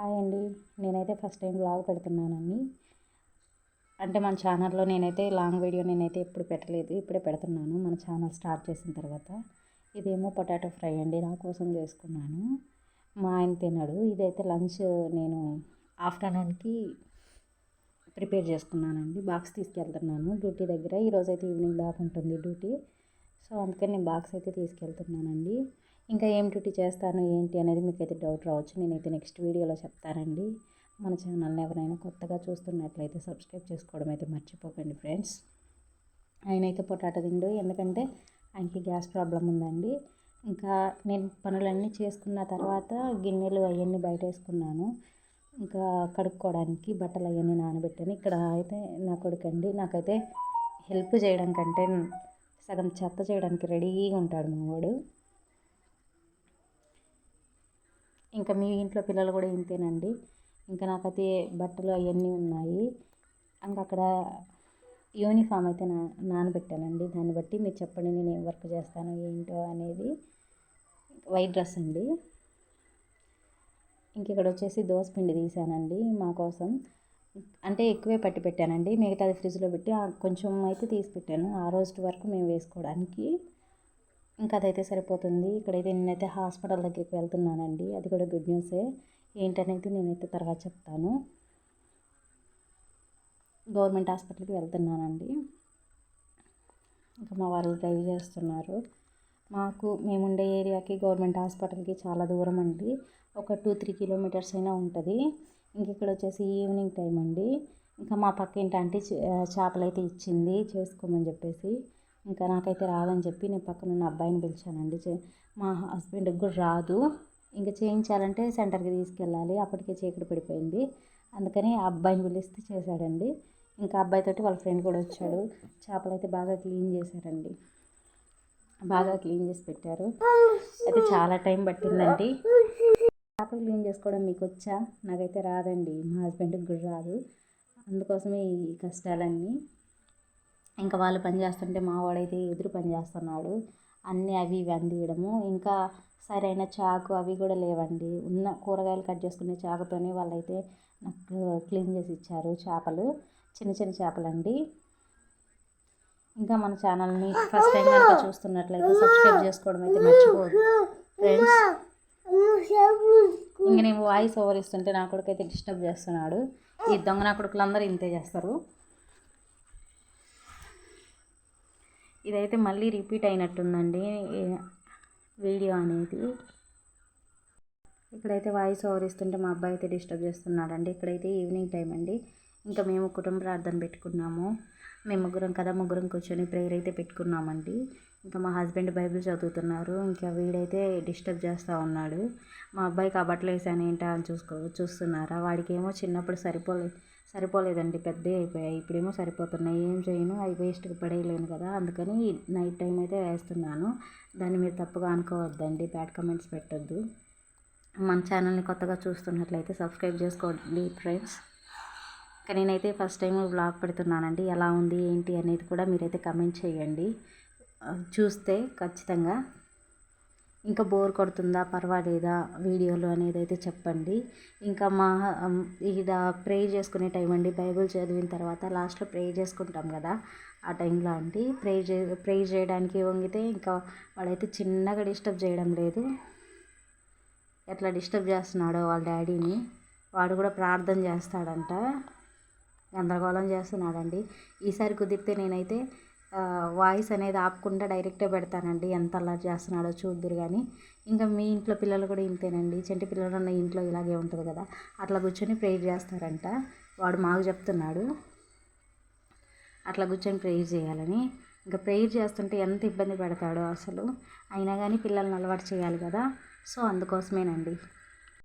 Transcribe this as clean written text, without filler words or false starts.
Hi అండి. నేనైతే first time vlog పెడుతున్నానండి. అంటే మన ఛానల్లో నేనైతే లాంగ్ వీడియో ఎప్పుడు పెట్టలేదు. ఇప్పుడే పెడుతున్నాను మన ఛానల్ స్టార్ట్ చేసిన తర్వాత. ఇదేమో పొటాటో ఫ్రై అండి, నా కోసం చేసుకున్నాను. మా ఆయన తినడు. ఇదైతే లంచ్ నేను ఆఫ్టర్నూన్కి ప్రిపేర్ చేసుకున్నానండి. బాక్స్ తీసుకెళ్తున్నాను డ్యూటీ దగ్గర. ఈరోజైతే ఈవినింగ్ దాకా ఉంటుంది డ్యూటీ. సో అందుకని నేను బాక్స్ అయితే తీసుకెళ్తున్నానండి. ఇంకా ఏం డ్యూటీ చేస్తాను ఏంటి అనేది మీకైతే డౌట్ రావచ్చు. నేనైతే నెక్స్ట్ వీడియోలో చెప్తానండి. మన ఛానల్ని ఎవరైనా కొత్తగా చూస్తున్నట్లయితే సబ్స్క్రైబ్ చేసుకోవడం అయితే మర్చిపోకండి ఫ్రెండ్స్. ఆయన అయితే పొటాటో తిండు, ఎందుకంటే ఆయనకి గ్యాస్ ప్రాబ్లం ఉందండి. ఇంకా నేను పనులన్నీ చేసుకున్న తర్వాత గిన్నెలు అవన్నీ బయట వేసుకున్నాను. ఇంకా కడుక్కోవడానికి బట్టలు అవన్నీ నానబెట్టాను. ఇక్కడ అయితే నా కొడుకండి, నాకైతే హెల్ప్ చేయడం కంటే సగం చెత్త చేయడానికి రెడీగా ఉంటాడు మా వాడు. ఇంకా మీ ఇంట్లో పిల్లలు కూడా ఇంతేనండి. ఇంకా నాకైతే బట్టలు అవన్నీ ఉన్నాయి. ఇంకా అక్కడ యూనిఫామ్ అయితే నానబెట్టానండి. దాన్ని బట్టి మీరు చెప్పండి నేను ఏం వర్క్ చేస్తాను ఏంటో అనేది. వైట్ డ్రెస్ అండి. ఇంక ఇక్కడ వచ్చేసి దోసపిండి తీసానండి మా కోసం. అంటే ఎక్కువే పట్టి పెట్టానండి, మిగతాది ఫ్రిడ్జ్లో పెట్టి కొంచెం అయితే తీసి పెట్టాను ఆ రోజు వరకు మేము వేసుకోవడానికి. ఇంకా అదైతే సరిపోతుంది. ఇక్కడైతే నేనైతే హాస్పిటల్ దగ్గరికి వెళ్తున్నానండి. అది కూడా గుడ్ న్యూసే. ఏంటనేది నేనైతే తర్వాత చెప్తాను. గవర్నమెంట్ హాస్పిటల్కి వెళ్తున్నానండి. ఇంకా మా వాళ్ళు డ్రైవ్ చేస్తున్నారు. మేముండే ఏరియాకి గవర్నమెంట్ హాస్పిటల్కి చాలా దూరం అండి. ఒక 2-3 కిలోమీటర్స్ అయినా ఉంటుంది. ఇంక ఇక్కడ వచ్చేసి ఈవినింగ్ టైం అండి. ఇంకా మా పక్క ఏంటంటే చేపలు అయితే ఇచ్చింది చేసుకోమని చెప్పేసి. ఇంకా నాకైతే రాదని చెప్పి నేను పక్కన ఉన్న అబ్బాయిని పిలిచానండి. మా హస్బెండ్కి కూడా రాదు. ఇంకా చేయించాలంటే సెంటర్కి తీసుకెళ్ళాలి. అప్పటికే చీకటి పడిపోయింది. అందుకని ఆ అబ్బాయిని పిలిస్తే చేశాడండి. ఇంకా అబ్బాయితోటి వాళ్ళ ఫ్రెండ్ కూడా వచ్చాడు. చేపలు అయితే బాగా క్లీన్ చేశారండి. బాగా క్లీన్ చేసి పెట్టారు. అయితే చాలా టైం పట్టిందండి. చేపలు క్లీన్ చేసుకోవడం మీకు వచ్చా? నాకైతే రాదండి, మా హస్బెండ్కి కూడా రాదు. అందుకోసమే ఈ కష్టాలన్నీ. ఇంకా వాళ్ళు పని చేస్తుంటే మా వాడైతే ఎదురు పని చేస్తున్నాడు. అన్నీ అవి ఇవి అందియడము. ఇంకా సరైన చాకు అవి కూడా లేవండి. ఉన్న కూరగాయలు కట్ చేసుకునే చాకుతోనే వాళ్ళైతే నాకు క్లీన్ చేసి ఇచ్చారు. చేపలు చిన్న చిన్న చేపలండి. ఇంకా మన ఛానల్ని ఫస్ట్ టైం కనుక చూస్తున్నట్లయితే సబ్స్క్రైబ్ చేసుకోవడం అయితే మర్చిపోవద్దు ఫ్రెండ్స్. ఇంక నేను వాయిస్ ఓవర్ ఇస్తుంటే నా కొడుకైతే డిస్టర్బ్ చేస్తున్నాడు. ఈ దొంగ నా కొడుకులందరూ ఇంతే చేస్తారు. ఇదైతే మళ్ళీ రిపీట్ అయినట్టుందండి వీడియో అనేది. ఇక్కడైతే వాయిస్ ఓవర్ ఇస్తుంటే మా అబ్బాయి అయితే డిస్టర్బ్ చేస్తున్నాడండి. ఇక్కడైతే ఈవినింగ్ టైం అండి. ఇంకా మేము కుటుంబ ప్రార్థన పెట్టుకున్నాము. మేము ముగ్గురం కూర్చొని ప్రేయర్ అయితే పెట్టుకున్నామండి. ఇంకా మా హస్బెండ్ బైబిల్ చదువుతున్నారు. ఇంకా వీడైతే డిస్టర్బ్ చేస్తూ ఉన్నాడు. మా అబ్బాయికి ఆ బట్టలు వేసాను ఏంటా అని చూస్తున్నారా? వాడికి ఏమో చిన్నప్పుడు సరిపోలేదండి, పెద్దవి అయిపోయాయి. ఇప్పుడేమో సరిపోతున్నాయి. ఏం చేయను, అవి వేస్ట్గా పడేయలేను కదా, అందుకని నైట్ టైం అయితే వేస్తున్నాను. దాన్ని మీరు తప్పుగా అనుకోవద్దండి, బ్యాడ్ కమెంట్స్ పెట్టొద్దు. మన ఛానల్ని కొత్తగా చూస్తున్నట్లయితే సబ్స్క్రైబ్ చేసుకోండి ఫ్రెండ్స్. కానీ నేనైతే ఫస్ట్ టైం వ్లాగ్ పెడుతున్నానండి. ఎలా ఉంది ఏంటి అనేది కూడా మీరైతే కమెంట్ చేయండి చూస్తే ఖచ్చితంగా. ఇంకా బోర్ కొడుతుందా పర్వాలేదా వీడియోలు అనేది అయితే చెప్పండి. ఇంకా ఇక్కడ ప్రే చేసుకునే టైం అండి. బైబిల్ చదివిన తర్వాత లాస్ట్లో ప్రే చేసుకుంటాం కదా, ఆ టైంలో అండి ప్రే చేయడానికి వంగితే ఇంకా వాడైతే చిన్నగా డిస్టర్బ్ చేయడం లేదు. ఎట్లా డిస్టర్బ్ చేస్తున్నాడో వాళ్ళ డాడీని. వాడు కూడా ప్రార్థన చేస్తాడంట. గందరగోళం చేస్తున్నాడండి. ఈసారి కుదిరితే నేనైతే వాయిస్ అనేది ఆపకుండా డైరెక్ట్గా పెడతానండి. ఎంత అల్లరి చేస్తున్నాడో చూద్దురు కానీ. ఇంకా మీ ఇంట్లో పిల్లలు కూడా ఇంతేనండి. చంటి పిల్లలు ఉన్న ఇంట్లో ఇలాగే ఉంటుంది కదా, అట్లా కూర్చొని ప్రేయర్ చేస్తారంట. వాడు మాకు చెప్తున్నాడు అట్లా కూర్చొని ప్రేయర్ చేయాలని. ఇంకా ప్రేయర్ చేస్తుంటే ఎంత ఇబ్బంది పెడతాడో అసలు. అయినా కానీ పిల్లల్ని అలవాటు చేయాలి కదా, సో అందుకోసమేనండి.